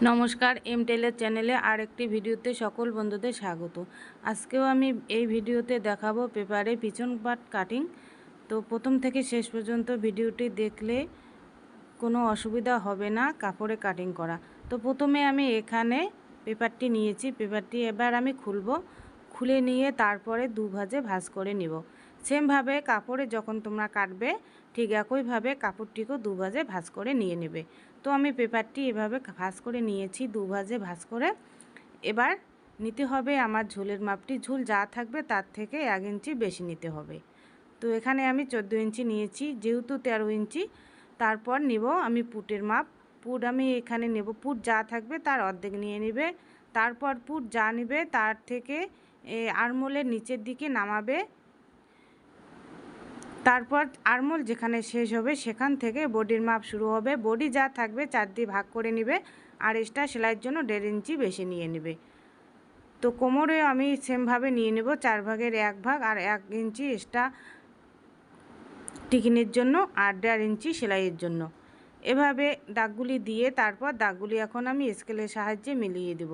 নমস্কার, এম টেলের চ্যানেলে আরেকটি ভিডিওতে সকল বন্ধুদের স্বাগত। আজকেও আমি এই ভিডিওতে দেখাবো পেপারে পিছন পার্ট কাটিং। তো প্রথম থেকে শেষ পর্যন্ত ভিডিওটি দেখলে কোনো অসুবিধা হবে না কাপড়ে কাটিং করা। তো প্রথমে আমি এখানে পেপারটি নিয়েছি, পেপারটি এবার আমি খুলে নিয়ে তারপরে দুভাজে ভাঁজ করে নিব। সেমভাবে কাপড়ে যখন তোমরা কাটবে ঠিক একইভাবে কাপড়টিকেও দুভাজে ভাঁজ করে নিয়ে নেবে। তো আমি পেপারটি এভাবে ভাঁজ করে নিয়েছি, দুভাজে ভাঁজ করে। এবার নিতে হবে আমার ঝুলের মাপটি, ঝুল যা থাকবে তার থেকে 1 ইঞ্চি বেশি নিতে হবে। তো এখানে আমি 14 ইঞ্চি নিয়েছি, যেহেতু 13 ইঞ্চি। তারপর নিব আমি পুটের মাপ, পুট আমি এখানে নেব, পুট যা থাকবে তার অর্ধেক নিয়ে নেবে। তারপর পুট যা নেবে তার থেকে আরমোলের নিচের দিকে নামাবে। তারপর আরমোল যেখানে শেষ হবে সেখান থেকে বডির মাপ শুরু হবে। বডি যা থাকবে 4 দিয়ে ভাগ করে নেবে, আর এক্সট্রা সেলাইয়ের জন্য 1.5 ইঞ্চি বেশি নিয়ে নেবে। তো কোমরে আমি সেমভাবে নিয়ে নেব 4 ভাগের 1 ভাগ, আর 1 ইঞ্চি এক্সট্রা টিকিনের জন্য আর 1.5 ইঞ্চি সেলাইয়ের জন্য। এভাবে দাগগুলি দিয়ে তারপর দাগগুলি এখন আমি স্কেলের সাহায্যে মিলিয়ে দেব।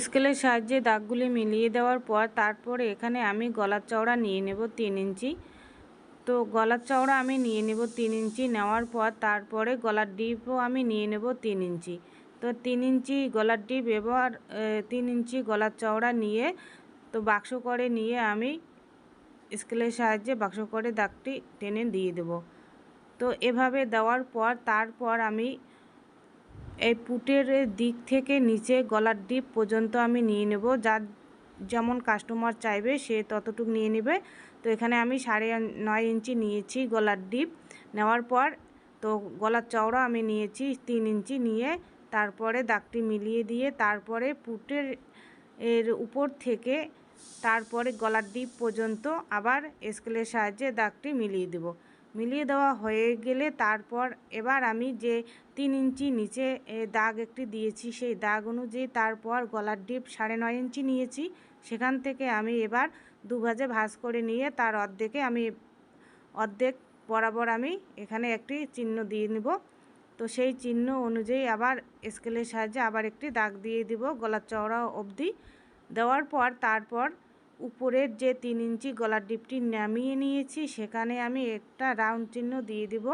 স্কেলের সাহায্যে দাগগুলি মিলিয়ে দেওয়ার পর তারপরে এখানে আমি গলার চওড়া নিয়ে নেব 3 ইঞ্চি। তো গলার চওড়া আমি নিয়ে নেব 3 ইঞ্চি, নেওয়ার পর তারপরে গলার ডিপও আমি নিয়ে নেব 3 ইঞ্চি। তো 3 ইঞ্চি গলার ডিপ এবার 3 ইঞ্চি গলার চওড়া নিয়ে তো বাক্স করে নিয়ে আমি স্কেলের সাহায্যে বাক্স করে দাগটি টেনে দিয়ে দেব। তো এভাবে দেওয়ার পর তারপর আমি এই পুটের দিক থেকে নিচে গলার ডিপ পর্যন্ত আমি নিয়ে নেব, যার যেমন কাস্টমার চাইবে সে ততটুকু নিয়ে নেবে। তো এখানে আমি 9.5 ইঞ্চি নিয়েছি গলার ডিপ, নেওয়ার পর তো গলার চওড়া আমি নিয়েছি 3 ইঞ্চি নিয়ে তারপরে দাগটি মিলিয়ে দিয়ে তারপরে পুটের উপর থেকে তারপরে গলার ডিপ পর্যন্ত আবার স্কেলের সাহায্যে দাগটি মিলিয়ে দেব। মিলিয়ে দেওয়া হয়ে গেলে তারপর এবার আমি যে 3 ইঞ্চি নিচে দাগ একটি দিয়েছি সেই দাগ অনুযায়ী তারপর গলার ডিপ 9.5 ইঞ্চি নিয়েছি, সেখান থেকে আমি এবার দুভাজে ভাঁজ করে নিয়ে তার অর্ধেক বরাবর আমি এখানে একটি চিহ্ন দিয়ে নেব। তো সেই চিহ্ন অনুযায়ী আবার স্কেলের সাহায্যে আবার একটি দাগ দিয়ে দিব গলার চওড়া অবধি। দেওয়ার পর তারপর উপরের যে 3 ইঞ্চি গলার ডিপটি নামিয়ে নিয়েছি সেখানে আমি একটা রাউন্ড চিহ্ন দিয়ে দিব,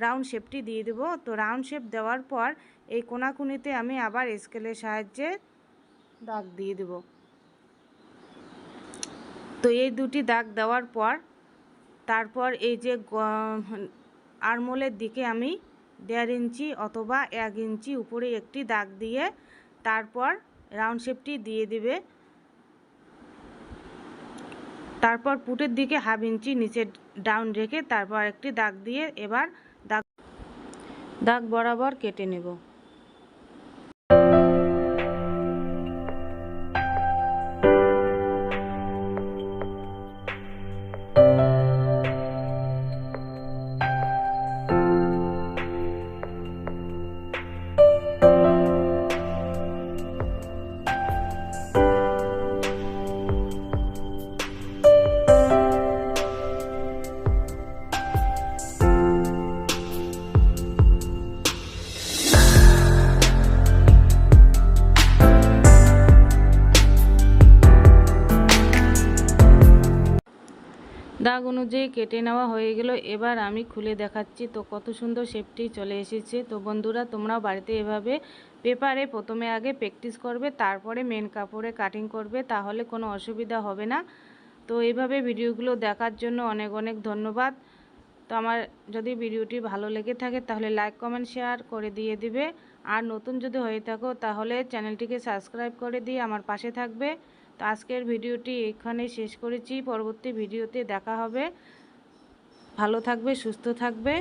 রাউন্ড শেপটি দিয়ে দেব। তো রাউন্ড শেপ দেওয়ার পর এই কোনাকুনিতে আমি আবার স্কেলের সাহায্যে দাগ দিয়ে দেব। তো এই দুটি দাগ দেওয়ার পর তারপর এই যে আরমোলের দিকে আমি 1.5 ইঞ্চি অথবা 1 ইঞ্চি উপরে একটি দাগ দিয়ে তারপর রাউন্ড শেপটি দিয়ে দিবে। তারপর পুটের দিকে 1/2 ইঞ্চি নিচে ডাউন রেখে তারপর একটি দাগ দিয়ে এবার দাগ বরাবর কেটে নেব। দাগ অনুযায়ী কেটে নেওয়া হয়ে গেল, এবার আমি খুলে দেখাচ্ছি। তো কত সুন্দর শেপটি চলে এসেছে। তো বন্ধুরা তোমরাও বাড়িতে এভাবে পেপারে প্রথমে আগে প্র্যাকটিস করবে, তারপরে মেন কাপড়ে কাটিং করবে, তাহলে কোনো অসুবিধা হবে না। তো এইভাবে ভিডিওগুলো দেখার জন্য অনেক অনেক ধন্যবাদ। তো আমার যদি ভিডিওটি ভালো লেগে থাকে তাহলে লাইক কমেন্ট শেয়ার করে দিয়ে দিবে, আর নতুন যদি হয়ে থাকো তাহলে চ্যানেলটিকে সাবস্ক্রাইব করে দিয়ে আমার পাশে থাকবে। তো আজকের ভিডিওটি এখানে শেষ করেছি, পরবর্তী ভিডিওতে দেখা হবে। ভালো থাকবে, সুস্থ থাকবে।